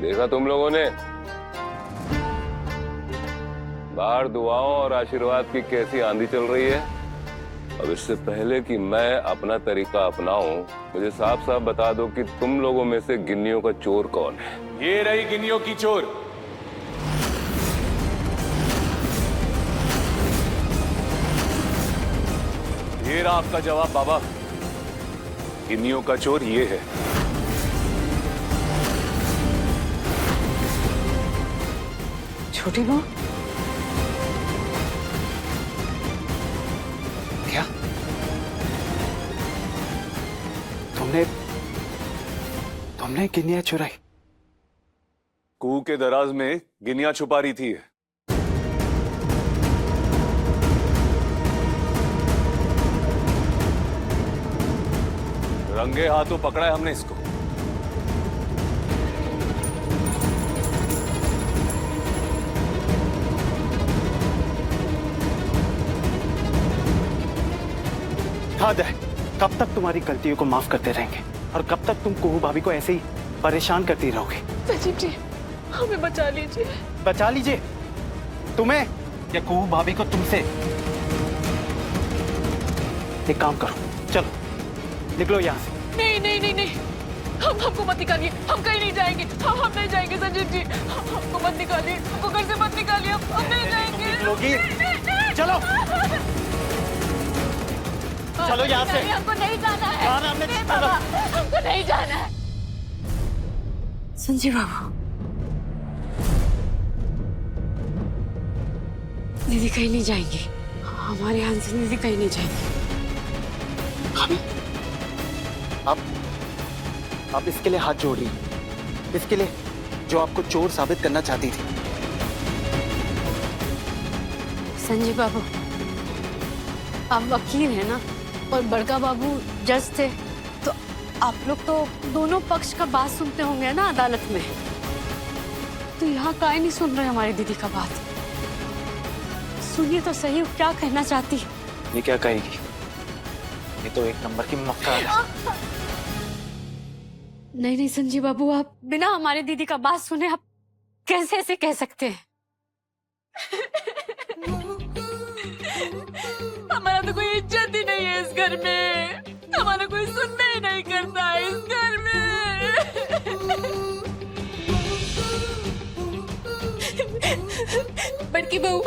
देखा तुम लोगों ने बाहर दुआओं और आशीर्वाद की कैसी आंधी चल रही है। अब इससे पहले कि मैं अपना तरीका अपनाऊं, मुझे साफ साफ बता दो कि तुम लोगों में से गिन्नियों का चोर कौन है। ये रही गिन्नियों की चोर। ये रहा आपका जवाब बाबा। गिन्नियों का चोर ये है। छोटी बहू, क्या तुमने गिनिया चुराई? कुएं के दराज में गिनिया छुपा रही थी। रंगे हाथों पकड़ा है हमने इसको। हद है। कब तक तुम्हारी गलतियों को माफ करते रहेंगे और कब तक तुम कुहू भाभी को ऐसे ही परेशान करती रहोगे? सचिव जी, हमें बचा लीजिए। बचा लीजिए? तुम्हें या कुहू भाभी को तुमसे? एक काम करो, चलो निकलो यहाँ से। नहीं नहीं नहीं नहीं, हमको मत निकालिए, हम कहीं नहीं जाएंगे। हम नहीं जाएंगे संजीव जी, हमको मत निकालिए, हमको घर से मत निकालिए, हम नहीं जाएंगे। निकलोगी? चलो चलो यहाँ से। हमको नहीं जाना है। नहीं बाबा, हमको नहीं जाना है। संजीव बाबू, दीदी कहीं नहीं जाएंगी। हमारे यहाँ से दीदी कहीं नहीं जाएंगी। आप इसके लिए हाथ जोड़ रही, इसके लिए जो आपको चोर साबित करना चाहती थी। संजीव बाबू, आप वकील हैं ना, और बड़का बाबू जज थे, तो आप लोग तो दोनों पक्ष का बात सुनते होंगे ना अदालत में। तो यहाँ काहे नहीं सुन रहे हमारी दीदी का बात? सुनिए तो सही, वो क्या कहना चाहती है। ये क्या कहेगी? ये तो एक नंबर की मक्कार है। नहीं नहीं संजीव बाबू, आप बिना हमारी दीदी का बात सुने आप कैसे ऐसे कह सकते हैं? हमारा तो कोई इज्जत ही नहीं है इस घर में, हमारा कोई सुनना ही नहीं करता है इस घर में। बड़की बहू,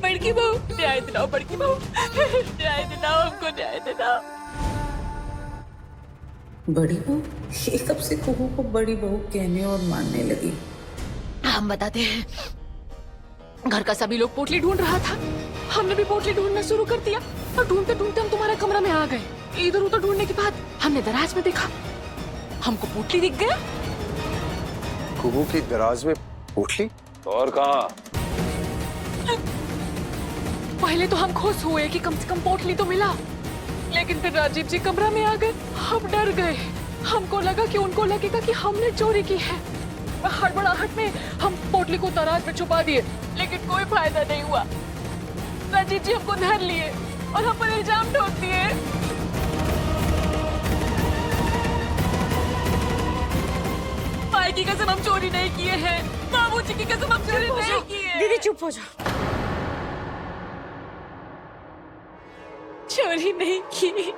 बड़की बहू, न्याय दिलाओ बड़की बहू, न्याय दिलाओ, हमको न्याय दिलाओ। बड़ी बहू? ये कब से कुहू को बड़ी बहू कहने और मानने लगी? हम बताते हैं, घर का सभी लोग पोटली ढूंढ रहा था, हमने भी पोटली ढूंढना शुरू कर दिया, और ढूंढते ढूंढते हम तुम्हारे कमरा में आ गए। इधर उधर ढूंढने के बाद हमने दराज में देखा, हमको पोटली दिख गया। कुहू की दराज में पोटली? और कहा? पहले तो हम खुश हुए कि कम से कम पोटली तो मिला, लेकिन फिर राजीव जी कमरा में आ गए, हम डर गए। हमको लगा कि उनको लगेगा कि हमने चोरी की है। हड़बड़ाहट में हम पोटली को दराज में छुपा दिए, लेकिन कोई फायदा नहीं हुआ। राजीव जी हमको धर लिए और हम पर इल्जाम ठोक दिए। माई की कसम हम चोरी नहीं किए हैं, बाबूजी की कसम हम चोरी नहीं किए। दीदी चुप हो जाओ। चोरी नहीं की,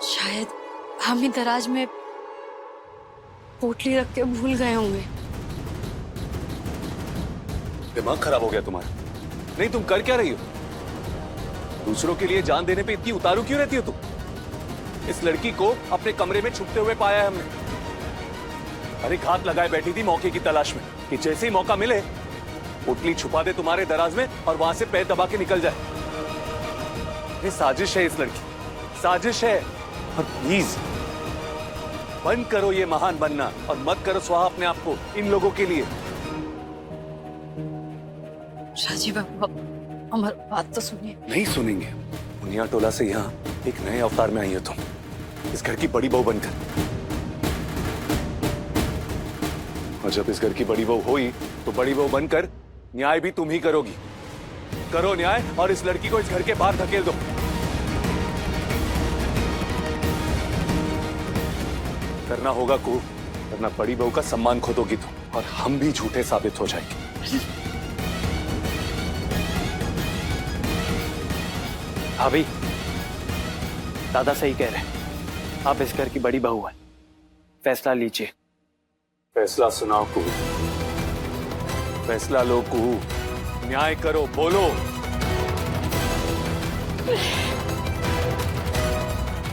शायद हम ही दराज में पोटली रख के भूल गए होंगे। दिमाग खराब हो गया तुम्हारा? नहीं, तुम कर क्या रही हो? दूसरों के लिए जान देने पे इतनी उतारू क्यों रहती हो तुम? इस लड़की को अपने कमरे में छुपते हुए पाया है हमने। अरे घात लगाए बैठी थी मौके की तलाश में कि जैसे ही मौका मिले पोटली छुपा दे तुम्हारे दराज में और वहां से पैर दबा के निकल जाए। ये साजिश है, इस लड़की साजिश है। और प्लीज बंद करो ये महान बनना और मत करो स्वाहा अपने आप को इन लोगों के लिए। राजीव बाबू, हमारी बात तो सुनिए। नहीं सुनेंगे। मुनिया टोला से यहाँ एक नए अवतार में आई हो तुम, इस घर की बड़ी बहू बनकर। और जब इस घर की बड़ी बहू हुई तो बड़ी बहू बनकर न्याय भी तुम ही करोगी। करो न्याय और इस लड़की को इस घर के बाहर धकेल दो। करना होगा को, वरना बड़ी बहू का सम्मान खोदोगी तुम और हम भी झूठे साबित हो जाएंगे। भाभी, दादा सही कह रहे हैं, आप इस घर की बड़ी बहू हैं, फैसला लीजिए। फैसला सुनाओ कुहू, फैसला लो कुहू, न्याय करो, बोलो।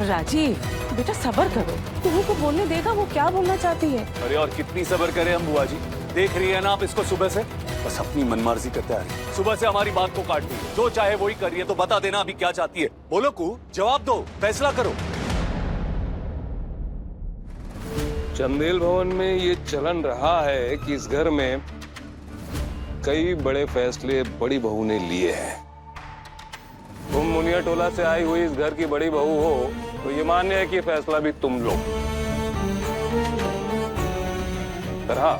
राजीव बेटा सब्र करो, कुहू को बोलने देगा, वो क्या बोलना चाहती है। अरे और कितनी सब्र करें हम बुआ जी, देख रही है ना आप इसको सुबह से बस अपनी मनमर्जी करते आ रही है। सुबह से हमारी बात को काट रही है, जो चाहे वही कर रही है। तो बता देना अभी क्या चाहती है, बोलो कुहू, जवाब दो, फैसला करो। चंदेल भवन में ये चलन रहा है कि इस घर में कई बड़े फैसले बड़ी बहू ने लिए हैं। तुम मुनिया टोला से आई हुई इस घर की बड़ी बहू हो तो ये मान्य है कि फैसला भी तुम लो। पर हाँ,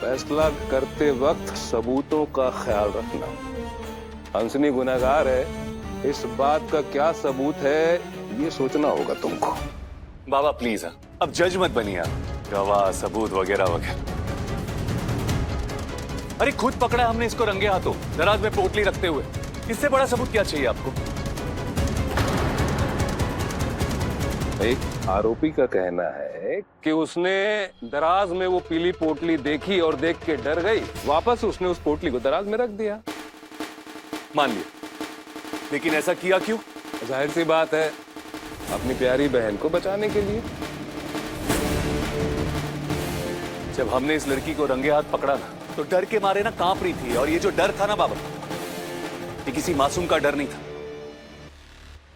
फैसला करते वक्त सबूतों का ख्याल रखना। हंसनी गुनहगार है, इस बात का क्या सबूत है ये सोचना होगा तुमको। बाबा प्लीज अब जज मत बनिए आप, गवाह सबूत वगैरह वगैरह। अरे खुद पकड़ा हमने इसको रंगे हाथों, दराज में पोटली रखते हुए। इससे बड़ा सबूत क्या चाहिए आपको? एक आरोपी का कहना है कि उसने दराज में वो पीली पोटली देखी और देख के डर गई, वापस उसने उस पोटली को दराज में रख दिया। मान लिया, लेकिन ऐसा किया क्यों? जाहिर सी बात है, अपनी प्यारी बहन को बचाने के लिए। जब हमने इस लड़की को रंगे हाथ पकड़ा ना तो डर के मारे ना कांप रही थी। और ये जो डर था ना बाबा, ये किसी मासूम का डर नहीं था,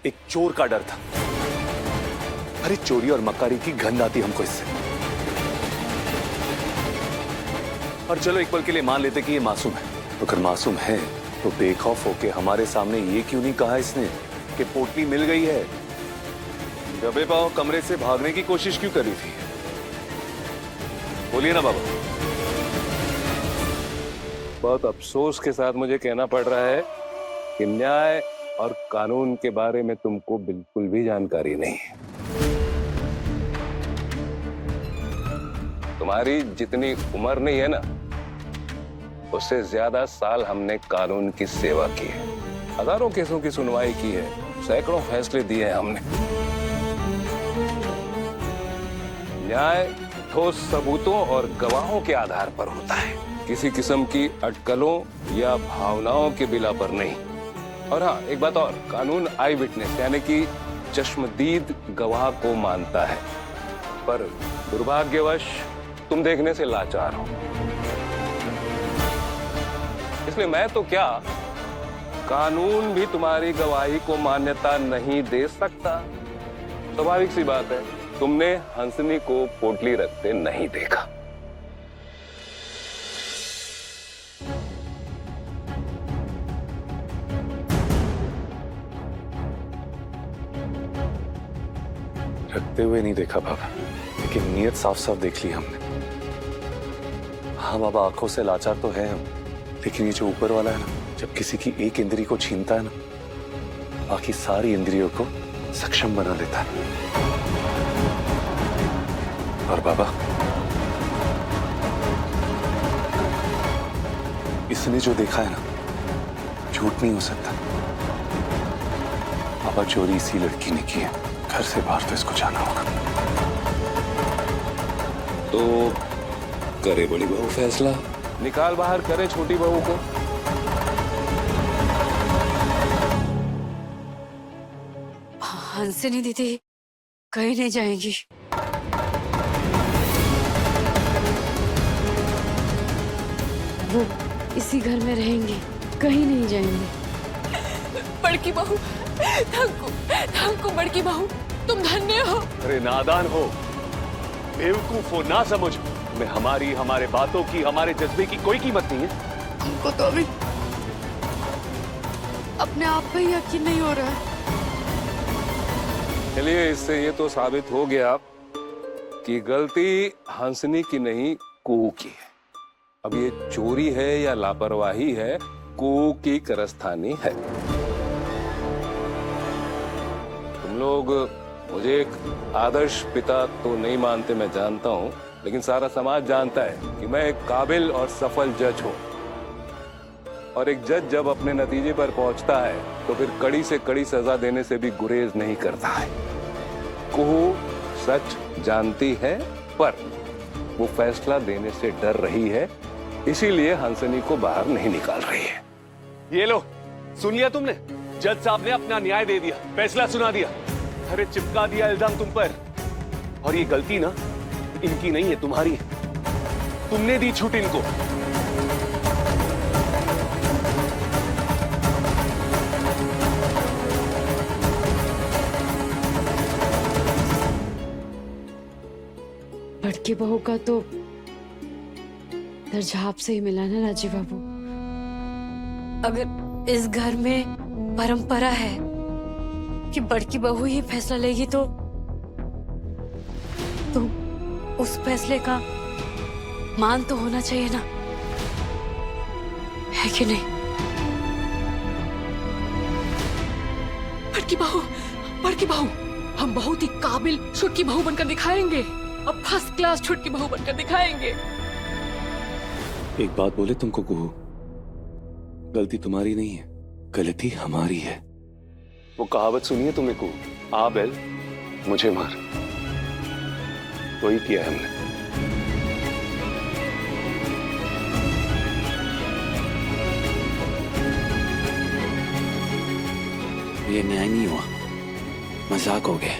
एक चोर का डर था। अरे चोरी और मक्कारी की गंध आती हमको इससे। और चलो एक पल के लिए मान लेते कि ये मासूम है, तो अगर मासूम है तो बेखौफ होके हमारे सामने ये क्यों नहीं कहा इसने कि पोटली मिल गई है? दबे पांव कमरे से भागने की कोशिश क्यों कर रही थी? बोलिए ना बाबा। बहुत अफसोस के साथ मुझे कहना पड़ रहा है कि न्याय और कानून के बारे में तुमको बिल्कुल भी जानकारी नहीं है। तुम्हारी जितनी उम्र नहीं है ना, उससे ज्यादा साल हमने कानून की सेवा की है, हजारों केसों की सुनवाई की है, सैकड़ों फैसले दिए हैं हमने। न्याय ठोस सबूतों और गवाहों के आधार पर होता है, किसी किस्म की अटकलों या भावनाओं के बिला पर नहीं। और हाँ, एक बात और, कानून आई विटनेस यानी कि चश्मदीद गवाह को मानता है, पर दुर्भाग्यवश तुम देखने से लाचार हो। इसलिए मैं तो क्या, कानून भी तुम्हारी गवाही को मान्यता नहीं दे सकता। स्वाभाविक सी बात है, तुमने हंसनी को पोटली रखते नहीं देखा। रखते हुए नहीं देखा बाबा, लेकिन नीयत साफ साफ देख ली हमने। हाँ बाबा, आंखों से लाचार तो है हम, लेकिन ये जो ऊपर वाला है ना, जब किसी की एक इंद्री को छीनता है ना, बाकी सारी इंद्रियों को सक्षम बना देता है। और बाबा, इसने जो देखा है ना, झूठ नहीं हो सकता। बाबा, चोरी इसी लड़की ने की है, घर से बाहर तो इसको जाना होगा। तो करे बड़ी बहू फैसला, निकाल बाहर करे छोटी बहू को। हंसनी दीदी कहीं नहीं जाएंगी। वो इसी घर में रहेंगी, कहीं नहीं जाएंगी। बड़की बहू, थैंक बड़की बहू, तुम धन्य हो। अरे नादान हो, बेवकूफ हो, ना समझ में हमारे बातों की, हमारे जज्बे की कोई कीमत नहीं है। हमको तो अभी अपने आप पे यकीन नहीं हो रहा है। चलिए, इससे ये तो साबित हो गया कि गलती हंसनी की नहीं, कुहू की है। अब ये चोरी है या लापरवाही है, कुहू की कारस्तानी है। तुम लोग मुझे एक आदर्श पिता तो नहीं मानते, मैं जानता हूं, लेकिन सारा समाज जानता है कि मैं एक काबिल और सफल जज हूं। और एक जज जब अपने नतीजे पर पहुंचता है तो फिर कड़ी से कड़ी सजा देने से भी गुरेज नहीं करता है। कुहू सच जानती है, पर वो फैसला देने से डर रही है, इसीलिए हंसनी को बाहर नहीं निकाल रही है। ये लो, सुन लिया तुमने? जज साहब ने अपना न्याय दे दिया, फैसला सुना दिया। अरे चिपका दिया इल्जाम तुम पर। और ये गलती ना इनकी नहीं है, तुम्हारी है। तुमने दी छूट इनको। बड़की बहू का तो दर्जा आपसे ही मिला ना राजीव बाबू। अगर इस घर में परंपरा है कि बड़की बहू ही फैसला लेगी तो उस फैसले का मान तो होना चाहिए ना, है कि नहीं? बड़की बहू, हम बहुत ही काबिल छुटकी बहू बनकर दिखाएंगे। अब फर्स्ट क्लास छुटकी बहू बनकर दिखाएंगे। एक बात बोले तुमको कुहू, गलती तुम्हारी नहीं है, गलती हमारी है। वो कहावत सुनी है तुमने कुहू, आ बैल मुझे मार। वही किया हमने। ये न्याय नहीं हुआ, मजाक हो गया।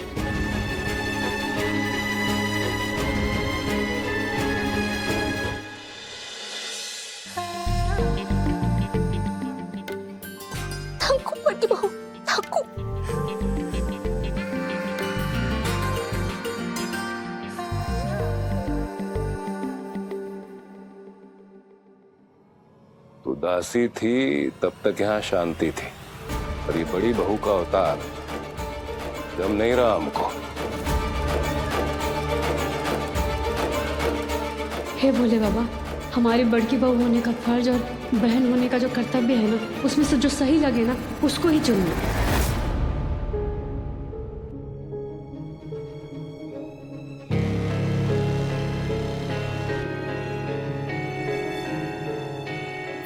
थक्कू बड़की बहू, थक्कू। तू दासी थी तब तक यहाँ शांति थी, पर ये बड़ी बहू का अवतार जब नहीं रहा हमको। हे भोले बाबा, हमारी बड़की बहू होने का फर्ज और बहन होने का जो कर्तव्य है ना, उसमें से जो सही लगे ना उसको ही चुनना।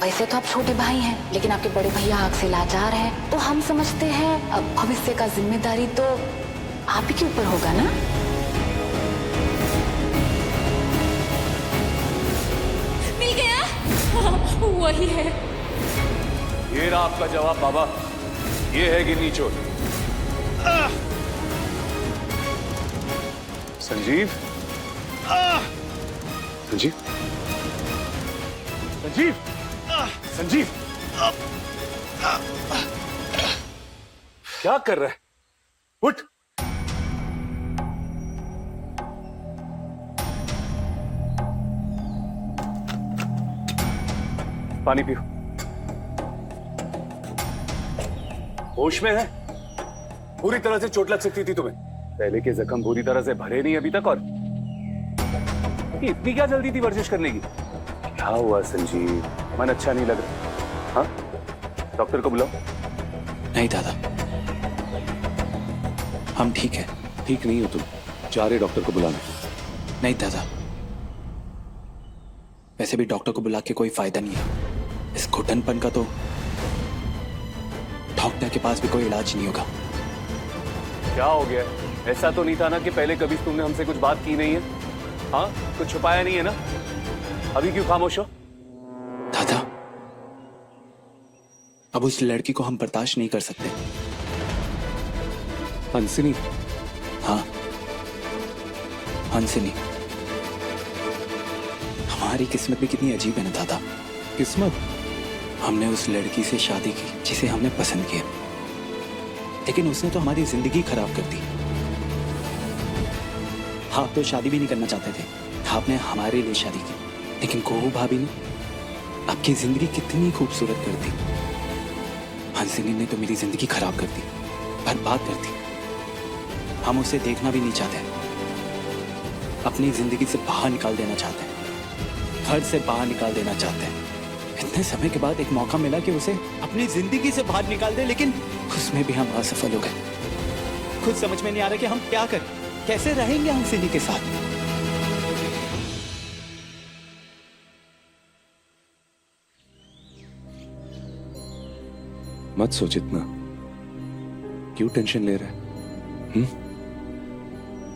वैसे तो आप छोटे भाई हैं, लेकिन आपके बड़े भैया आग से लाचार हैं, तो हम समझते हैं अब भविष्य का जिम्मेदारी तो आप ही के ऊपर होगा ना। मिल गया, वही है। ये रहा आपका जवाब बाबा, ये है गिन्नी चोर। संजीव, संजीव, संजीव, संजीव, क्या कर रहा है? उठ। पानी पियो। होश में है? पूरी तरह से चोट लग सकती थी तुम्हें। पहले के जख्म पूरी तरह से भरे नहीं अभी तक, और इतनी क्या जल्दी थी वर्जिश करने की? क्या हुआ संजीव, मन अच्छा नहीं लग रहा? हाँ, डॉक्टर को बुलाओ। नहीं दादा, हम ठीक है। ठीक नहीं हो तुम, जा रहे डॉक्टर को बुलाने। नहीं दादा, वैसे भी डॉक्टर को बुला के कोई फायदा नहीं है। इस घुटनपन का तो डॉक्टर के पास भी कोई इलाज नहीं होगा। क्या हो गया? ऐसा तो नहीं था ना कि पहले कभी तुमने हमसे कुछ बात की नहीं है? हाँ, कुछ छुपाया नहीं है ना? अभी क्यों खामोश हो? दादा, अब उस लड़की को हम बर्दाश्त नहीं कर सकते। हंसनी? हाँ, हंसनी। हमारी किस्मत भी कितनी अजीब है ना दादा। किस्मत? हमने उस लड़की से शादी की जिसे हमने पसंद किया, लेकिन उसने तो हमारी जिंदगी खराब कर दी। आप तो शादी भी नहीं करना चाहते थे, आपने हमारे लिए शादी की, लेकिन कोहू भाभी ने आपकी जिंदगी कितनी खूबसूरत कर दी। हंसनी ने तो मेरी जिंदगी खराब कर दी, बर्बाद कर दी। हम उसे देखना भी नहीं चाहते, अपनी जिंदगी से बाहर निकाल देना चाहते हैं, घर से बाहर निकाल देना चाहते हैं। इतने समय के बाद एक मौका मिला कि उसे अपनी जिंदगी से बाहर निकाल दे, लेकिन उसमें भी हम असफल हो गए। खुद समझ में नहीं आ रहा कि हम क्या करें, कैसे रहेंगे हंसनी के साथ। मत सोच इतना। क्यों टेंशन ले रहा है?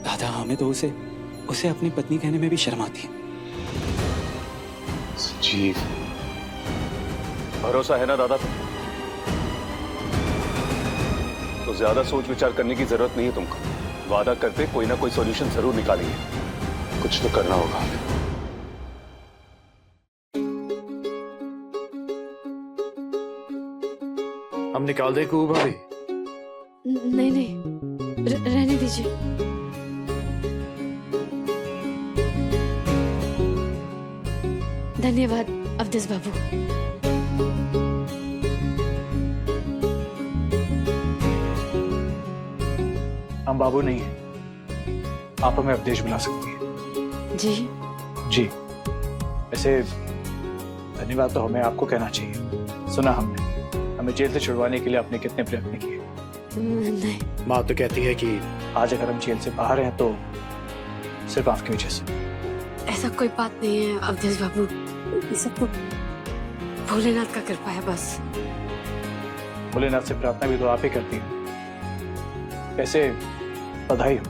दादा, हमें तो उसे अपनी पत्नी कहने में भी शर्म आती है। संजीव, भरोसा है ना दादा तो ज्यादा सोच विचार करने की जरूरत नहीं है तुमको। वादा करते कोई ना कोई सॉल्यूशन जरूर निकालेंगे। कुछ तो करना होगा। हम निकाल दे कुहू भाभी? नहीं नहीं, रहने दीजिए। धन्यवाद अवधेश बाबू। हम बाबू नहीं हैं, आप हमें अवधेश बुला सकती हैं। जी जी, वैसे धन्यवाद तो हमें आपको कहना चाहिए। सुना हमने, हमें जेल से छुड़वाने के लिए आपने कितने प्रयत्न किए। नहीं, माँ तो कहती है कि आज अगर हम जेल से बाहर हैं तो सिर्फ आपकी वजह से। ऐसा कोई बात नहीं है अवधेश बाबू, ये सब तो भोलेनाथ का कृपा है बस। भोलेनाथ से प्रार्थना भी तो आप ही करती हैं। कैसे, बधाई हो।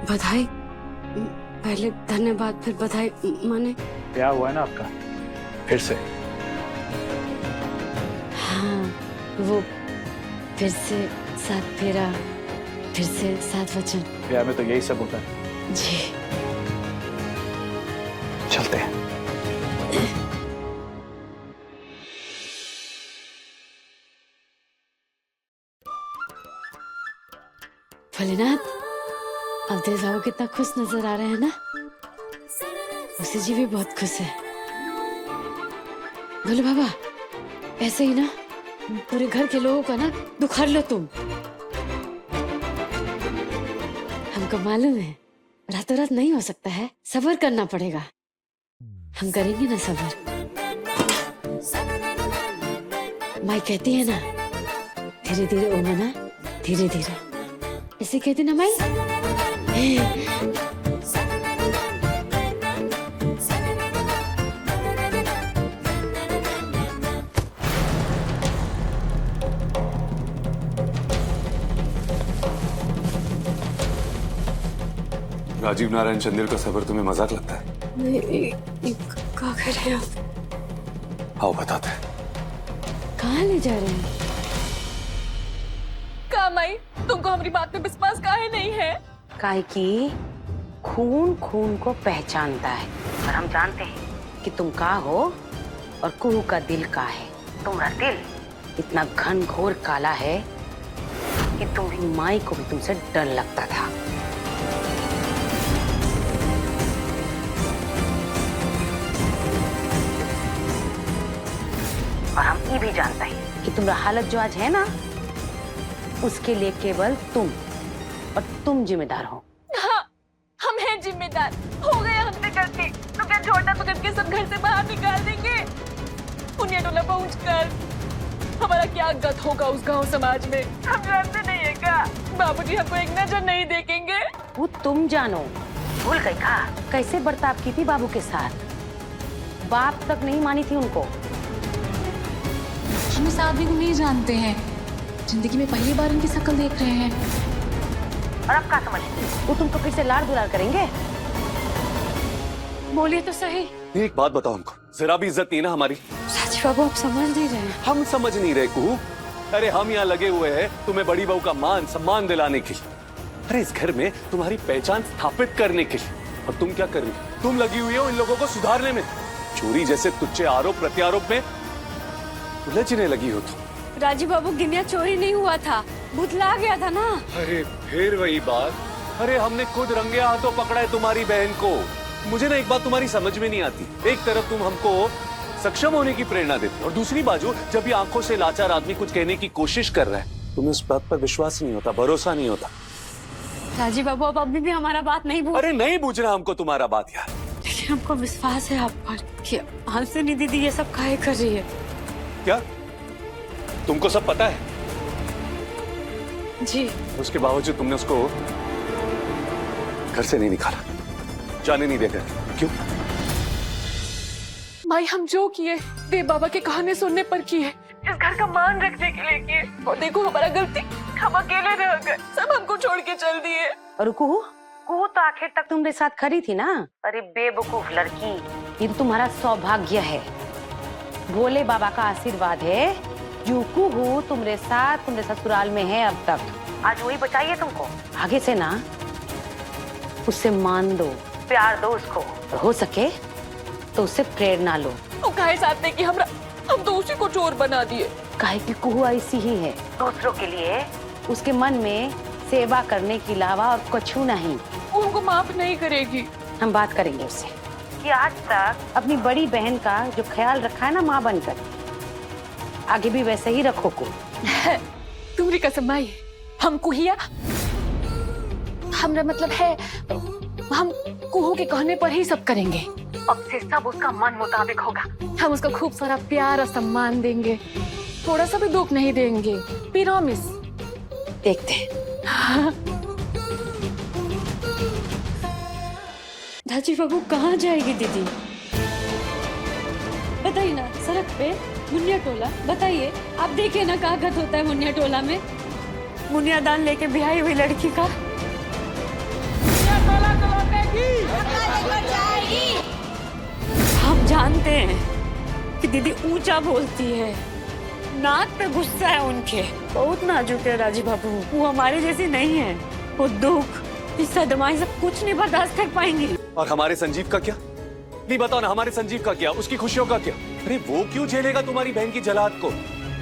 बधाई? पहले धन्यवाद फिर बधाई माने? ब्याह हुआ है ना आपका फिर से? हाँ, वो फिर से 7 फेरा, फिर से 7 वचन। ब्याह में तो यही सब होता है। जी चलते हैं। भोलेनाथ, अवधेश बाबू कितना खुश नजर आ रहे हैं ना। उसे जी भी बहुत खुश है। भोले बाबा, ऐसे ही ना पूरे घर के लोगों का ना दुखा लो तुम। हमको मालूम है रातों रात नहीं हो सकता है, सब्र करना पड़ेगा। हम करेंगे ना सब्र। माई कहती है ना, धीरे धीरे ओ मना, धीरे धीरे, ऐसे कहती ना माई। राजीव नारायण चंदेल का सबर तुम्हें मजाक लगता है? कहाँ कर रहे हो? आओ बताते हैं। कहाँ ले जा रहे हैं? का माई, तुमको हमारी बात में विश्वास काहे नहीं है? काहे की खून खून को पहचानता है, और हम जानते हैं कि तुम का हो और कुहू का दिल का है। तुम्हारा दिल इतना घनघोर काला है कि तुम्हारी माई को भी तुमसे डर लगता था। और हम ये भी जानते हैं कि तुम्हारा हालत जो आज है ना, उसके लिए केवल तुम और तुम जिम्मेदार हो। हाँ, हम हैं जिम्मेदार। हो गया हमसे गलती तो क्या छोटा पकड़ के सब घर से बाहर निकाल देंगे? पुण्य टोला पहुँच कर हमारा क्या गत होगा उस गांव समाज में, हम जानते नहीं है क्या? बाबूजी हमको एक नजर नहीं देखेंगे। वो तुम जानो। भूल गई का कैसे बर्ताव की थी बाबू के साथ? बाप तक नहीं मानी थी उनको। हम इस आदमी को नहीं जानते हैं, जिंदगी में पहली बार इनकी शक्ल देख रहे हैं। और अब क्या समझती? वो तुमको फिर से लाड़ दुलार करेंगे? बोलिए तो सही। एक बात बताओ हमको, जरा भी इज्जत नहीं ना हमारी? राजीव बाबू, आप समझ नहीं रहे हैं। हम समझ नहीं रहे कुहू। अरे हम यहाँ लगे हुए हैं तुम्हें बड़ी बहू का मान सम्मान दिलाने के लिए। अरे इस घर में तुम्हारी पहचान स्थापित करने के लिए। और तुम क्या कर रही हो? तुम लगी हुई हो इन लोगों को सुधारने में। चोरी जैसे तुच्चे आरोप प्रत्यारोप में उलझने लगी हो तुम। राजीव बाबू, गिनिया चोरी नहीं हुआ था, भुतला गया था ना। अरे फिर वही बात। अरे हमने खुद रंगे हाथों पकड़ा है तुम्हारी बहन को। मुझे ना एक बात तुम्हारी समझ में नहीं आती। एक तरफ तुम हमको सक्षम होने की प्रेरणा देते, और दूसरी बाजू जब ये आंखों से लाचार आदमी कुछ कहने की कोशिश कर रहा है, तुम्हें उस बात पर विश्वास नहीं होता, भरोसा नहीं होता। राजीव बाबू, अब अभी भी हमारा बात नहीं भूल। अरे नहीं पूछ रहा हमको तुम्हारा बात यार। लेकिन हमको विश्वास है आप पर कि हंसनी दीदी ये सब काहे कर रही है। क्या तुमको सब पता है? जी। उसके बावजूद तुमने उसको घर से नहीं निकाला, जाने नहीं देगा। क्यों? माई, हम जो किए देव बाबा के कहानी सुनने पर किए। इस घर का मान रखने के लिए किए। और देखो हमारा गलती, हम अकेले रह गए, सब हमको छोड़ के चल दिए। और कुहू कुहू तो आखिर तक तुम्हारे साथ खड़ी थी ना। अरे बेवकूफ लड़की, ये तो तुम्हारा सौभाग्य है, भोले बाबा का आशीर्वाद है जो कुहू तुम्हारे साथ तुम्हारे ससुराल में है अब तक। आज वही बचाइए तुमको। आगे से ना उससे मान दो, प्यार दो उसको, और हो सके तो उससे प्रेरणा लो। वो काहे साथ कि हम तो उसी को चोर बना दिए। काहे की कुहू ऐसी ही है, दूसरों के लिए उसके मन में सेवा करने के अलावा और कुछ नहीं। वो हमको माफ नहीं करेगी। हम बात करेंगे उससे कि आज तक अपनी बड़ी बहन का जो ख्याल रखा है ना माँ बनकर, आगे भी वैसे ही रखो को। तुम्हारी कसम माई, हम कुहिया, हमरा मतलब है हम कुहू के कहने पर ही सब करेंगे। अब से सब उसका मन मुताबिक होगा। हम उसको खूब सारा प्यार और सम्मान देंगे, थोड़ा सा भी दुख नहीं देंगे, प्रॉमिस। देखते हैं। धाची बाबू कहाँ जाएगी दीदी? बताइए ना, सड़क पे मुनिया टोला, बताइए आप देखिए ना क्या गत होता है मुनिया टोला में। मुनिया दान लेके ब्याही हुई लड़की का हम जानते हैं कि दीदी ऊंचा बोलती है, नाक पे गुस्सा है उनके, बहुत नाजुक है राजी बाबू। वो हमारे जैसी नहीं है, वो दुख इस सदमाई से कुछ नहीं बर्दाश्त कर पाएंगी। और हमारे संजीव का क्या? नहीं बताओ ना, हमारे संजीव का क्या, उसकी खुशियों का क्या? अरे वो क्यों झेलेगा तुम्हारी बहन की जलाद को?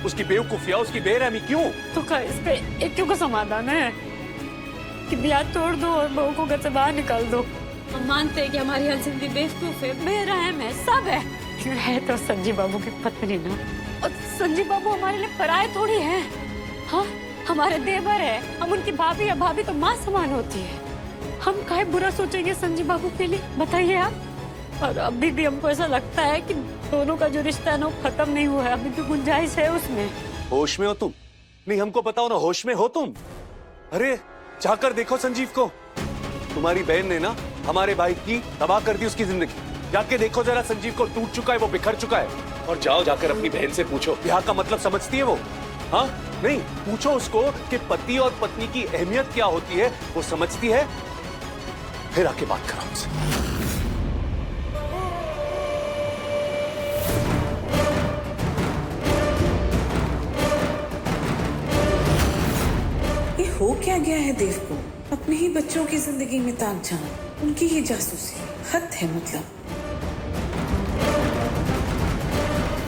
उसकी बेवकूफिया, उसकी बेरहमी क्यों? तो क्या इस पे एक क्यों का समाधान है कि ब्याह तोड़ दो और बहू को घर से बाहर निकाल दो? हम मानते हैं कि हमारी हलसिंदी बेवकूफ है, बेरहम है, सब है तो संजीव बाबू की पत्नी ना। और संजीव बाबू हमारे लिए पराये थोड़ी है। हाँ, हमारे देवर है, हम उनकी भाभी है, भाभी तो माँ समान होती है। हम काहे बुरा सोचेंगे संजीव बाबू के लिए, बताइए आप। और अभी भी हमको ऐसा लगता है कि दोनों का जो रिश्ता है ना वो खत्म नहीं हुआ है, अभी भी गुंजाइश है उसमें। होश में हो तुम? नहीं हमको बताओ ना, होश में हो तुम? अरे जाकर देखो संजीव को, तुम्हारी बहन ने ना हमारे भाई की तबाह कर दी उसकी जिंदगी। जाके देखो जरा, संजीव को टूट चुका है, वो बिखर चुका है। और जाओ जाकर अपनी बहन से पूछो ब्याह का मतलब समझती है वो? हाँ नहीं, पूछो उसको कि पति और पत्नी की अहमियत क्या होती है, वो समझती है? फिर आके बात करो हमसे। ये हो क्या गया है देव को? अपने ही बच्चों की जिंदगी में ताकझान, उनकी ही जासूसी, हद है मतलब।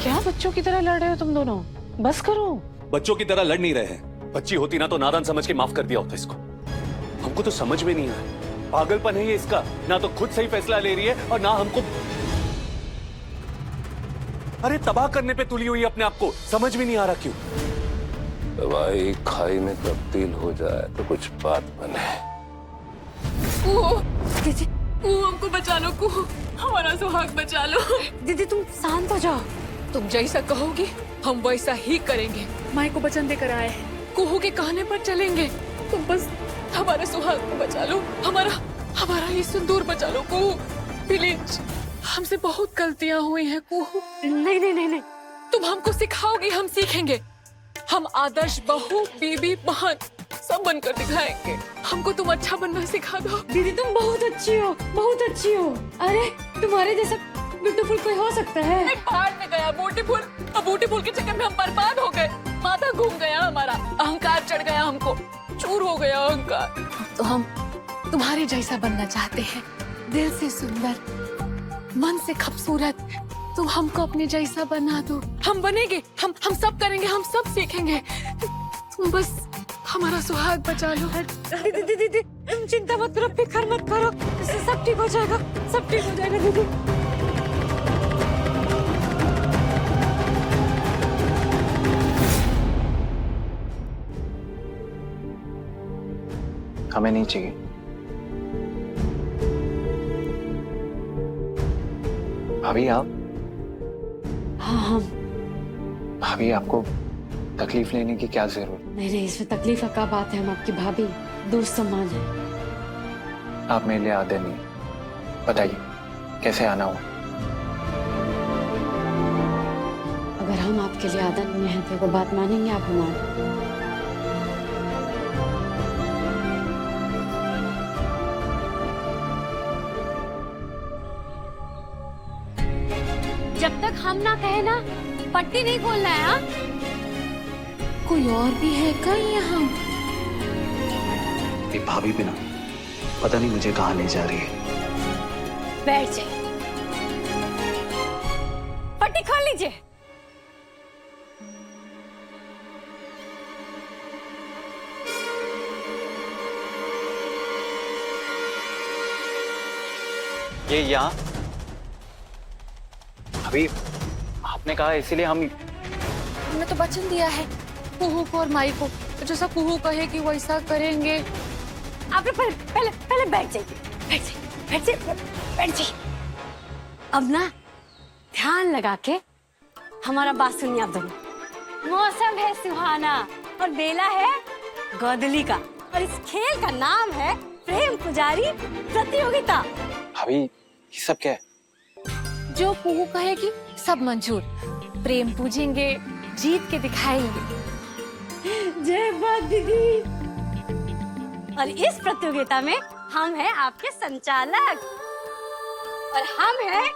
क्या बच्चों की तरह लड़ रहे हो तुम दोनों? बस करो। बच्चों की तरह लड़ नहीं रहे हैं। बच्ची होती ना तो नादान समझ के माफ कर दिया होता इसको। हमको तो समझ में नहीं आया, पागलपन है ये इसका। ना तो खुद सही फैसला ले रही है और ना हमको। अरे तबाह करने पे तुली हुई है अपने आप को, समझ में नहीं आ रहा क्यों। दवाई खाई में तब्दील हो जाए तो कुछ बात बने। दीदी, हमको बचा लो, हमारा सुहाग बचा लो। दीदी तुम शांत हो जाओ। तुम जैसा कहोगी हम वैसा ही करेंगे। माई को वचन देकर आए हैं, कुहू के कहने पर चलेंगे। तुम बस हमारे सुहाग को बचा लो, हमारा ये सिंदूर बचा लो कुहू, प्लीज। हमसे बहुत गलतियां हुई हैं कुहू। नहीं नहीं नहीं नहीं, तुम हमको सिखाओगी, हम सीखेंगे। हम आदर्श बहू, बीबी, बहन सब बनकर दिखाएंगे। हमको तुम अच्छा बनना सिखा दो। दीदी तुम बहुत अच्छी हो, बहुत अच्छी हो। अरे तुम्हारे जैसा ब्यूटीफुल कोई हो सकता है? एक पहाड़ में गया ब्यूटीफुल, अब ब्यूटीफुल के चक्कर में हम बर्बाद हो गए। माथा घूम गया हमारा, अहंकार चढ़ गया हमको, चूर हो गया अहंकार। तो हम तुम्हारे जैसा बनना चाहते हैं, दिल से सुंदर, मन से खूबसूरत। तुम हमको अपने जैसा बना दो, हम बनेंगे, हम सब करेंगे, हम सब सीखेंगे। तुम बस हमारा सुहाग बचा लो। दीदी दीदी तुम चिंता मत करो, फिक्र मत करो, इससे सब ठीक हो जाएगा, सब ठीक हो जाएगा दीदी। हमें नहीं चाहिए। भाभी आप? हाँ, भाभी आपको तकलीफ लेने की क्या जरूरत? नहीं, इसमें तकलीफ का क्या बात है, हम आपकी भाभी, दोस्त समान है। आप मेरे लिए आदर नहीं, बताइए कैसे आना हुआ? अगर हम आपके के लिए आदत में है, तो बात मानेंगे आप हमारी? जब तक हम ना कहे ना, पट्टी नहीं खोलना है। हाँ, कोई और भी है क्या यहाँ? ये भाभी भी ना पता नहीं मुझे कहाँ ले जा रही है। बैठ जाइए, पट्टी खोल लीजिए। ये यहाँ अभी आपने कहा, इसीलिए हम हमने तो वचन दिया है कुहू को और माई को, तो जैसा कुहू कहेगी वैसा करेंगे। आप लोग पहले बैठ जाइए। अब ना ध्यान लगा के हमारा बात सुनिए आप दोनों। मौसम है सुहाना और बेला है गोदली का, और इस खेल का नाम है प्रेम पुजारी प्रतियोगिता। भाभी ये सब क्या है? जो कुहू कहेगी सब मंजूर। प्रेम पूजेंगे, जीत के दिखाएंगे। जय बात दीदी। और इस प्रतियोगिता में हम हैं आपके संचालक, और हम हैं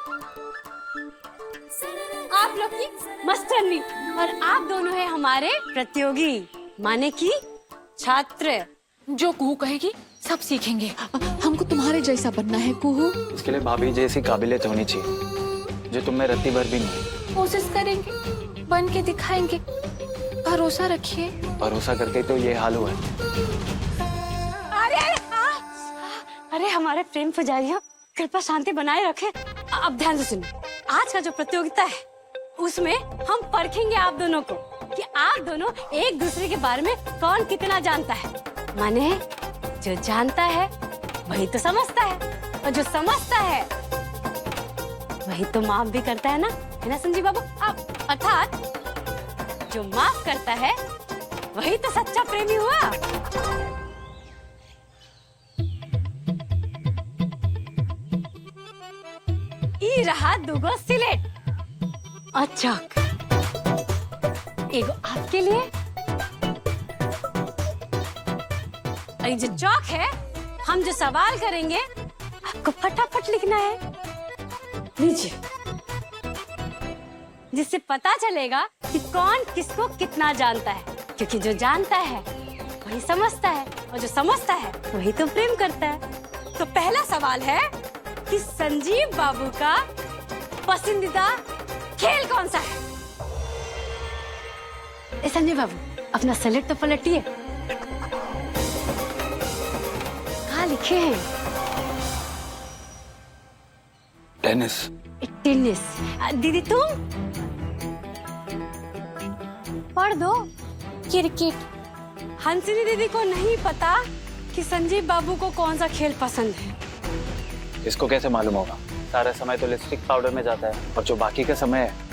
आप लोग की मास्टरनी, और आप दोनों हैं हमारे प्रतियोगी, माने की छात्र। जो कुहू कहेगी सब सीखेंगे। हमको तुम्हारे जैसा बनना है कुहू। इसके लिए भाभी जैसी काबिलियत होनी चाहिए, जो तुम में रत्ती भर भी नहीं। कोशिश करेंगे, बन के दिखाएंगे। भरोसा रखिए। भरोसा करके तो ये हाल हुआ है। अरे हमारे प्रेम पुजारियों, कृपा शांति बनाए रखे। अब ध्यान से सुनिए, आज का जो प्रतियोगिता है उसमें हम परखेंगे आप दोनों को कि आप दोनों एक दूसरे के बारे में कौन कितना जानता है। माने जो जानता है वही तो समझता है, और जो समझता है वही तो माफ भी करता है ना संजीव बाबू? अर्थात जो माफ करता है वही तो सच्चा प्रेमी हुआ। ई रहा दुगो सिलेट, अच्छा एगो आपके लिए, और ये जो चौक है, हम जो सवाल करेंगे आपको फटाफट लिखना है। लीजिए, जिससे पता चलेगा कि कौन किसको कितना जानता है, क्योंकि जो जानता है वही समझता है, और जो समझता है वही तो प्रेम करता है। तो पहला सवाल है कि संजीव बाबू का पसंदीदा खेल कौन सा है? संजीव बाबू, अपना स्लेट तो पलटिए। कहाँ लिखे हैं? टेनिस। टेनिस। दीदी तुम पढ़ दो। क्रिकेट। हंसिनी दीदी को नहीं पता कि संजीव बाबू को कौन सा खेल पसंद है। इसको कैसे मालूम होगा? सारा समय तो लिपस्टिक पाउडर में जाता है, और जो बाकी का समय है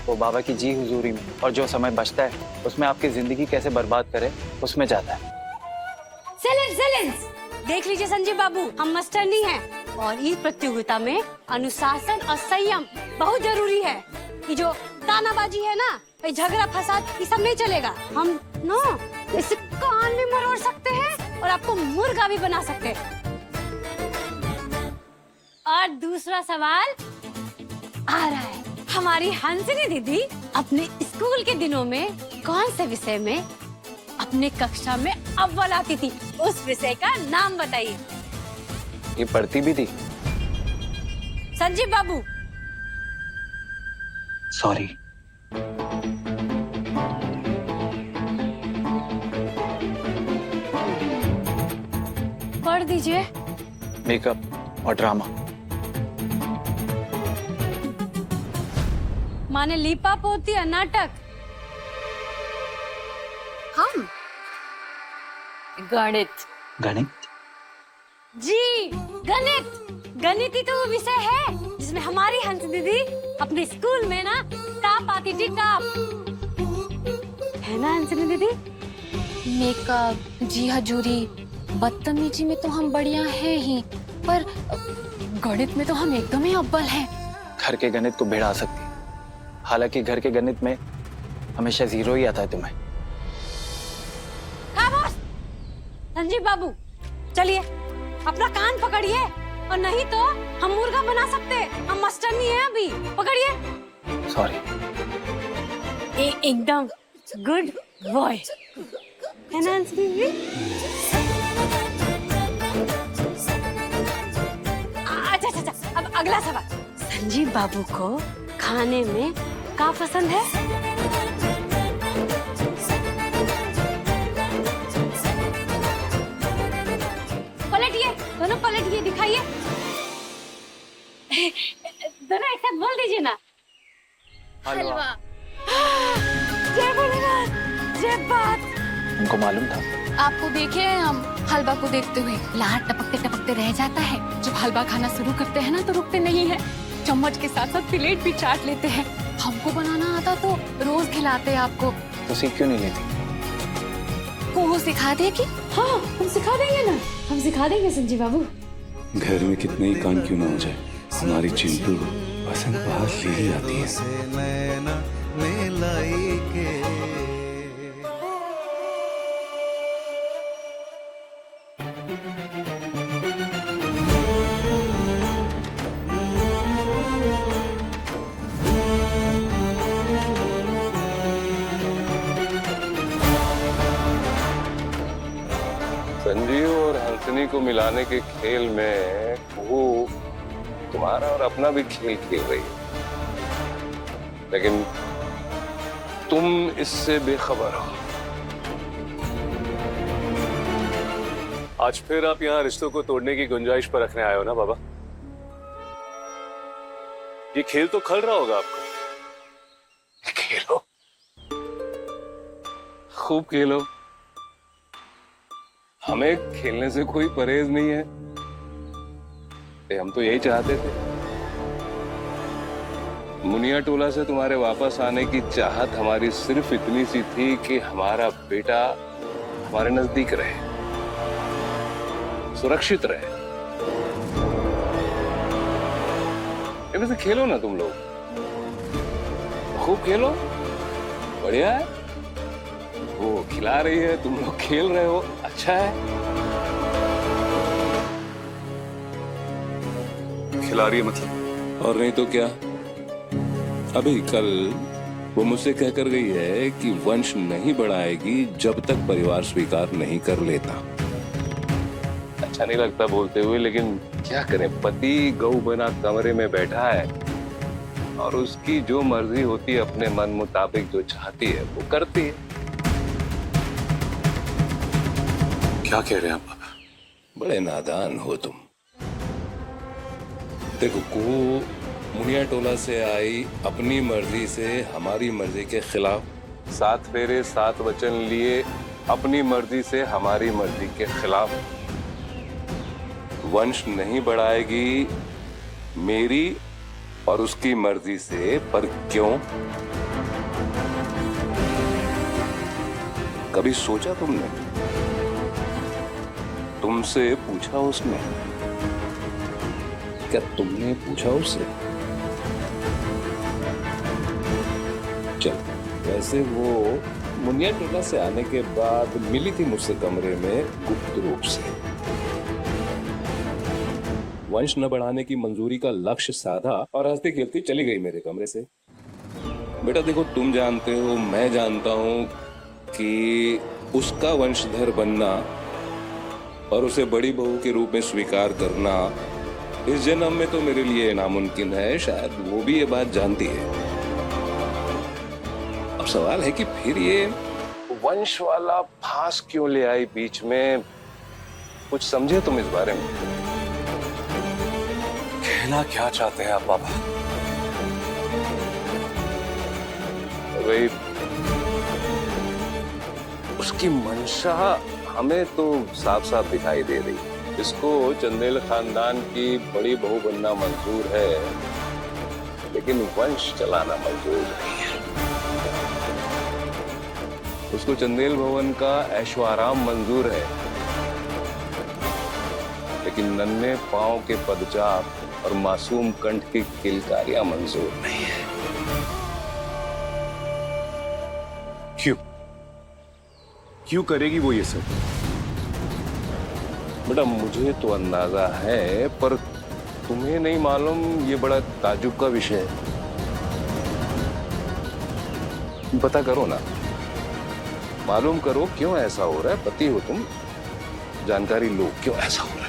वो बाबा की जी हुजूरी में, और जो समय बचता है उसमें आपकी जिंदगी कैसे बर्बाद करे उसमें जाता है। साइलेंस। देख लीजिए संजीव बाबू, हम मास्टरनी हैं, और इस प्रतियोगिता में अनुशासन और संयम बहुत जरूरी है। ये जो तानाबाजी है ना, ये झगड़ा फसाद, ये सब नहीं चलेगा। हम ना इसे कान में मरोड़ सकते हैं और आपको मुर्गा भी बना सकते हैं। और दूसरा सवाल आ रहा है, हमारी हंसिनी दीदी अपने स्कूल के दिनों में कौन से विषय में अपने कक्षा में अव्वल आती थी? उस विषय का नाम बताइए। ये पढ़ती भी थी? संजीव बाबू। सॉरी। पढ़ दीजिए। मेकअप और ड्रामा। माने लीपा पोती और नाटक। हम गणित। गणित? जी गणित ही तो वो विषय है जिसमें हमारी हंस दीदी अपने स्कूल में ना टॉप आती थी, टॉप। है ना हंसनी दीदी? मेकअप, जी हजूरी, बदतमीजी में तो हम बढ़िया हैं ही, पर गणित में तो हम एकदम ही अव्वल हैं। घर के गणित को भिड़ा सकती, हालांकि घर के गणित में हमेशा जीरो ही आता है तुम्हें। खामोश! संजीव बाबू, चलिए अपना कान पकड़िए, और नहीं तो हम मुर्गा बना सकते, हम मास्टर नहीं है अभी। पकड़िए। सॉरी। एकदम गुड बॉय है ना अंजलि? अच्छा अच्छा अच्छा, अब अगला सवाल। संजीव बाबू को खाने में क्या पसंद है? पलटिए, दोनों पलटिए, दिखाइए। दोनों एक साथ बोल दीजिए ना। हलवा। जय भोलेनाथ, जय बात। हमको मालूम था। आपको देखे हैं हम हलवा को देखते हुए, लार टपकते टपकते रह जाता है। जब हलवा खाना शुरू करते हैं ना तो रुकते नहीं है, चम्मच के साथ साथ प्लेट भी चाट लेते हैं। हमको बनाना आता तो रोज खिलाते आपको। तो सीख क्यों नहीं लेती? वो सिखा देगी। हाँ, हम सिखा देंगे ना, हम सिखा देंगे संजीव बाबू। घर में कितने ही काम क्यों ना हो जाए, हमारी चिंटू पसंद बाहर ले ही आती है। संजीव और हंसनी को मिलाने के खेल में वो तुम्हारा और अपना भी खेल खेल रही है, लेकिन तुम इससे बेखबर हो। आज फिर आप यहाँ रिश्तों को तोड़ने की गुंजाइश पर रखने आए हो ना बाबा? ये खेल तो खल रहा होगा आपको। खेलो, खूब खेलो। हमें खेलने से कोई परहेज नहीं है, हम तो यही चाहते थे। मुनिया टोला से तुम्हारे वापस आने की चाहत हमारी सिर्फ इतनी सी थी कि हमारा बेटा हमारे नजदीक रहे, सुरक्षित रहे। इनमें से खेलो ना तुम लोग, खूब खेलो, बढ़िया है। वो खिला रही है, तुम लोग खेल रहे हो, अच्छा है। खिला रही है मतलब? और नहीं तो क्या, अभी कल वो मुझसे कहकर गई है कि वंश नहीं बढ़ाएगी जब तक परिवार स्वीकार नहीं कर लेता। अच्छा नहीं लगता बोलते हुए, लेकिन क्या करें, पति गौ बना कमरे में बैठा है और उसकी जो मर्जी होती है, अपने मन मुताबिक जो चाहती है वो करती है। क्या कह रहे हैं आप? बड़े नादान हो तुम। देखो, को मुनिया टोला से आई अपनी मर्जी से हमारी मर्जी के खिलाफ, 7 फेरे 7 वचन लिए अपनी मर्जी से हमारी मर्जी के खिलाफ। वंश नहीं बढ़ाएगी मेरी और उसकी मर्जी से, पर क्यों? कभी सोचा तुमने? तुमसे पूछा उसने? क्या तुमने पूछा उससे? चल, वैसे वो मुनिया टोला से आने के बाद मिली थी मुझसे कमरे में गुप्त रूप से। वंश न बढ़ाने की मंजूरी का लक्ष्य साधा और हंसती खेलती चली गई मेरे कमरे से। बेटा देखो, तुम जानते हो, मैं जानता हूं कि उसका वंशधर बनना और उसे बड़ी बहू के रूप में स्वीकार करना इस जन्म में तो मेरे लिए नामुमकिन है। शायद वो भी ये बात जानती है। अब सवाल है कि फिर ये वंश वाला फांस क्यों ले आई बीच में? कुछ समझे तुम इस बारे में? कहना क्या चाहते हैं आप बाबा? भाई, उसकी मंशा हमें तो साफ साफ दिखाई दे रही है। इसको चंदेल खानदान की बड़ी बहू बनना मंजूर है, लेकिन वंश चलाना मंजूर नहीं है। उसको चंदेल भवन का ऐशो आराम मंजूर है, लेकिन नन्हे पांव के पदचाप और मासूम कंठ की किलकारियां मंजूर नहीं है। क्यों करेगी वो ये सब? बेटा मुझे तो अंदाजा है, पर तुम्हें नहीं मालूम, ये बड़ा ताजुब का विषय है। पता करो ना, मालूम करो क्यों ऐसा हो रहा है। पति हो तुम, जानकारी लो क्यों ऐसा हो रहा है।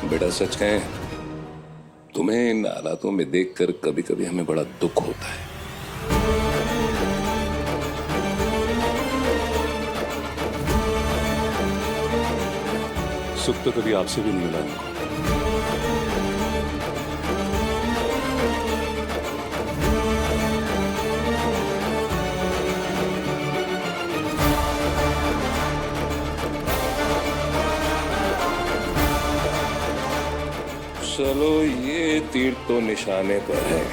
बेटा सच कहें, तुम्हें इन हालातों में देखकर कभी कभी हमें बड़ा दुख होता है। सुख तो कभी आपसे भी नहीं मिला हमको। चलो ये तीर तो निशाने पर है,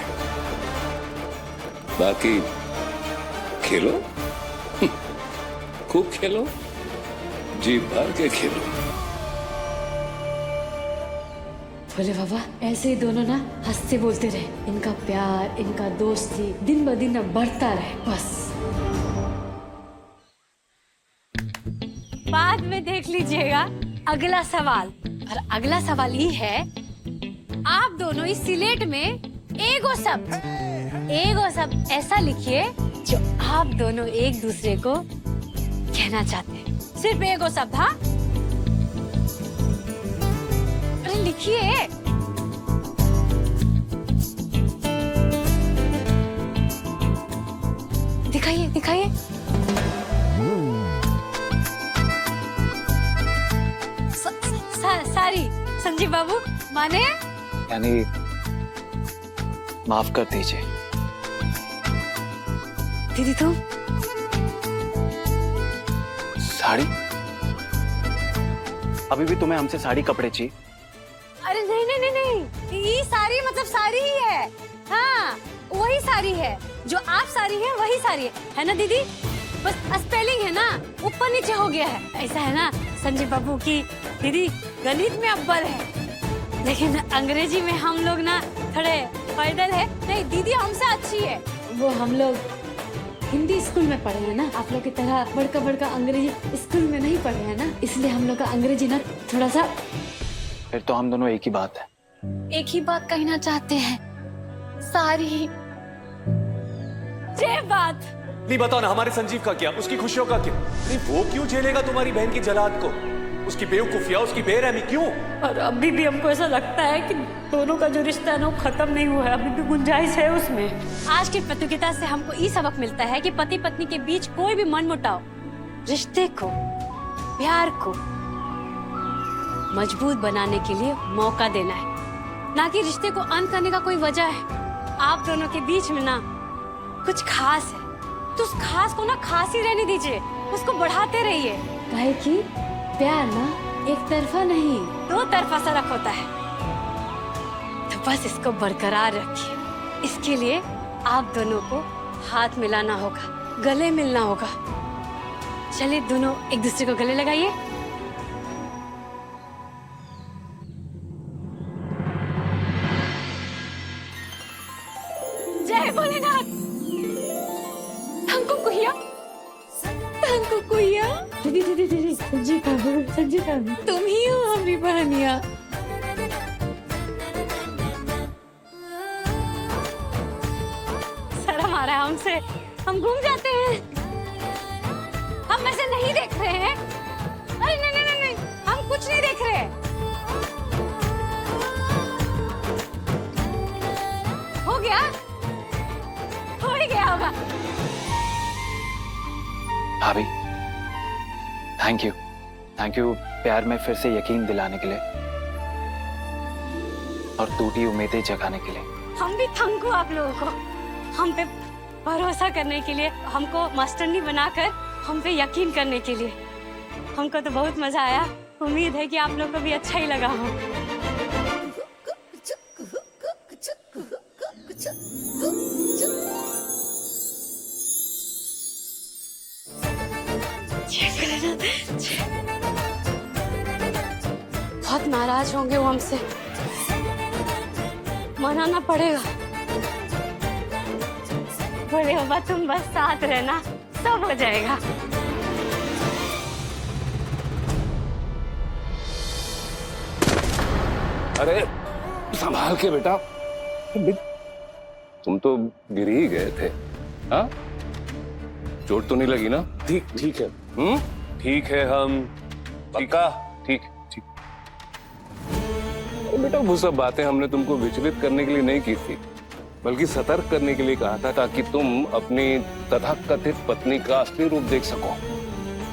बाकी खेलो, खूब खेलो, जी भर के खेलो। बोले बाबा ऐसे ही दोनों ना हंसते बोलते रहे, इनका प्यार, इनका दोस्ती दिन ब दिन अब बढ़ता रहे बस। बाद में देख लीजिएगा अगला सवाल। और अगला सवाल ये है, आप दोनों इस सिलेट में एगो शब्द ऐसा लिखिए जो आप दोनों एक दूसरे को कहना चाहते हैं। सिर्फ एगो शब्द। हाँ, अरे लिखिए। दिखाइए दिखाइए। सारी संजीव बाबू माने, यानी माफ कर दीजिए। दीदी तुम साड़ी? अभी भी तुम्हें हमसे साड़ी कपड़े चाहिए? अरे नहीं नहीं नहीं नहीं, ये साड़ी मतलब साड़ी ही है। हाँ वही साड़ी है, जो आप साड़ी है वही साड़ी है ना दीदी? बस स्पेलिंग है ना ऊपर नीचे हो गया है। ऐसा है ना संजीव बाबू की दीदी गणित में अव्वल है, लेकिन अंग्रेजी में हम लोग ना थोड़े पैदल है। नहीं दीदी हमसे अच्छी है। वो हम लोग हिंदी स्कूल में पढ़े हैं ना, आप लोग की तरह बड़का बड़का अंग्रेजी स्कूल में नहीं पढ़े हैं ना, इसलिए हम लोग का अंग्रेजी ना थोड़ा सा। फिर तो हम दोनों एक ही बात है। एक ही बात कहना चाहते हैं, सारी। ये बात नहीं बताओ ना, हमारे संजीव का क्या, उसकी खुशियों का क्या? नहीं वो क्यों झेलेगा तुम्हारी बहन की जलाद को, उसकी बेवकूफिया, उसकी बेरहमी क्यों? और अभी भी हमको ऐसा लगता है कि दोनों का जो रिश्ता है ना वो खत्म नहीं हुआ है, अभी भी गुंजाइश है उसमें। आज की प्रतियोगिता से हमको ये सबक मिलता है कि पति पत्नी के बीच कोई भी मनमुटाव रिश्ते को, प्यार को मजबूत बनाने के लिए मौका देना है, ना कि रिश्ते को अंत करने का कोई वजह है। आप दोनों के बीच में ना कुछ खास है, तो उस खास को ना खास ही रहने दीजिए, उसको बढ़ाते रहिए। काहे कि प्यार ना एक तरफा नहीं, दो तरफा सड़क होता है, तो बस इसको बरकरार रखिए। इसके लिए आप दोनों को हाथ मिलाना होगा, गले मिलना होगा। चलिए दोनों एक दूसरे को गले लगाइए। जय भोलेनाथ। हमको कुहिया। दीदी दीदी दीदी, संजीव बाबू तुम ही हो हमारी बहनिया। शर्म आ रहा है हमसे, हम घूम जाते हैं। हम ऐसे नहीं देख रहे हैं। अरे नहीं नहीं नहीं, हम कुछ नहीं देख रहे। हो गया, हो ही गया होगा। भाभी थैंक यू प्यार में फिर से यकीन दिलाने के लिए और टूटी उम्मीदें जगाने के लिए। हम भी थैंक यू आप लोगों को, हम पे भरोसा करने के लिए, हमको मास्टरनी बनाकर हम पे यकीन करने के लिए। हमको तो बहुत मजा आया, उम्मीद है कि आप लोगों को भी अच्छा ही लगा हो। जय भोलेनाथ। नाराज होंगे वो हमसे, मनाना पड़ेगा। बोले बाबा तुम बस साथ रहना, सब हो जाएगा। अरे संभाल के बेटा, तुम तो गिर ही गए थे। हाँ, चोट तो नहीं लगी ना? ठीक है। ठीक है, हम पक्का? ठीक ठीक। बेटा वो सब बातें हमने तुमको विचलित करने के लिए नहीं की थी, बल्कि सतर्क करने के लिए कहा था, ताकि तुम अपनी तथाकथित पत्नी का असली रूप देख सको।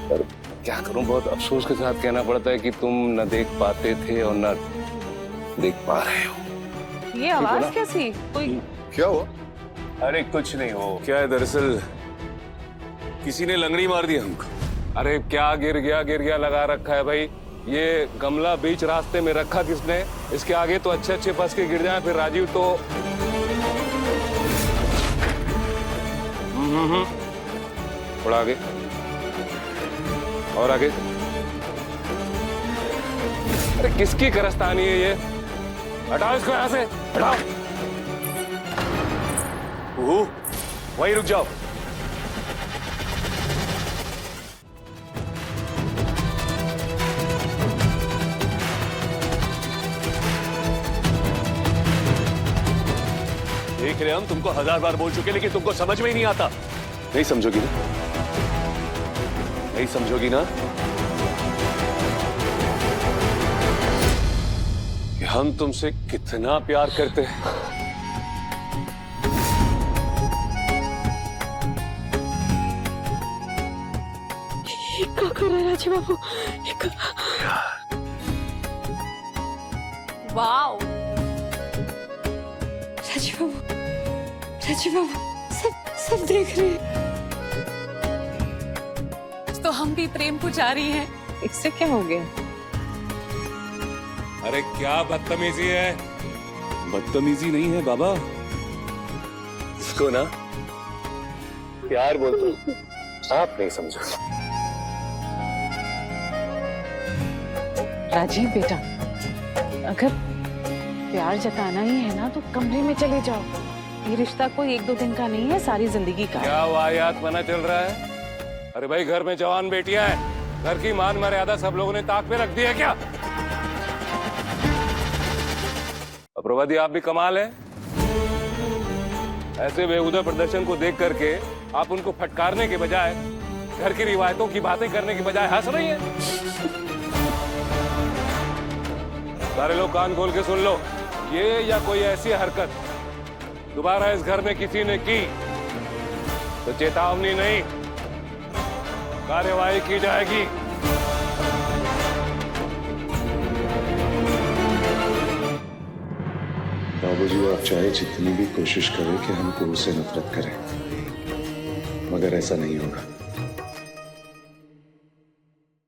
पर क्या करूं, बहुत अफसोस के साथ कहना पड़ता है कि तुम न देख पाते थे और न देख पा रहे हो। ये आवाज कैसी? कोई क्या हुआ? अरे कुछ नहीं हो। क्या है, दरअसल किसी ने लंगड़ी मार दी हमको। अरे क्या गिर गया लगा रखा है भाई। ये गमला बीच रास्ते में रखा किसने? इसके आगे तो अच्छे फंस के गिर जाए, फिर राजीव तो थोड़ा आगे और आगे। अरे किसकी कारस्तानी है ये? हटाओ इसको यहां से, हटाओ। वहीं रुक जाओ। देख रहे हम, तुमको 1000 बार बोल चुके, लेकिन तुमको समझ में ही नहीं आता। नहीं समझोगी ना? नहीं समझोगी ना कि हम तुमसे कितना प्यार करते हैं। क्या कर रहे हैं राजीव बाबू? वाओ, राजीव बाबू सब देख रहे हैं। तो हम भी प्रेम पुजारी हैं। इससे क्या हो गया? अरे क्या बदतमीजी है? बदतमीजी नहीं है बाबा, इसको ना प्यार बोलते हो। आप नहीं समझो। राजीव बेटा, अगर प्यार जताना ही है ना तो कमरे में चले जाओ। ये रिश्ता कोई 1-2 दिन का नहीं है, सारी जिंदगी का है। क्या वाहियात बना चल रहा है? अरे भाई घर में जवान बेटियां हैं, घर की मान मर्यादा सब लोगों ने ताक पे रख दी है क्या? अप्रवादी आप भी कमाल है। ऐसे बेहुदा प्रदर्शन को देख करके आप उनको फटकारने के बजाय, घर की रिवायतों की बातें करने के बजाय हंस रही हैं। सारे लोग कान खोल के सुन लो, ये या कोई ऐसी हरकत दोबारा इस घर में किसी ने की तो चेतावनी नहीं, कार्यवाही की जाएगी। बाबूजी, आप चाहे जितनी भी कोशिश करें कि हम को उससे नफरत करें, मगर ऐसा नहीं होगा।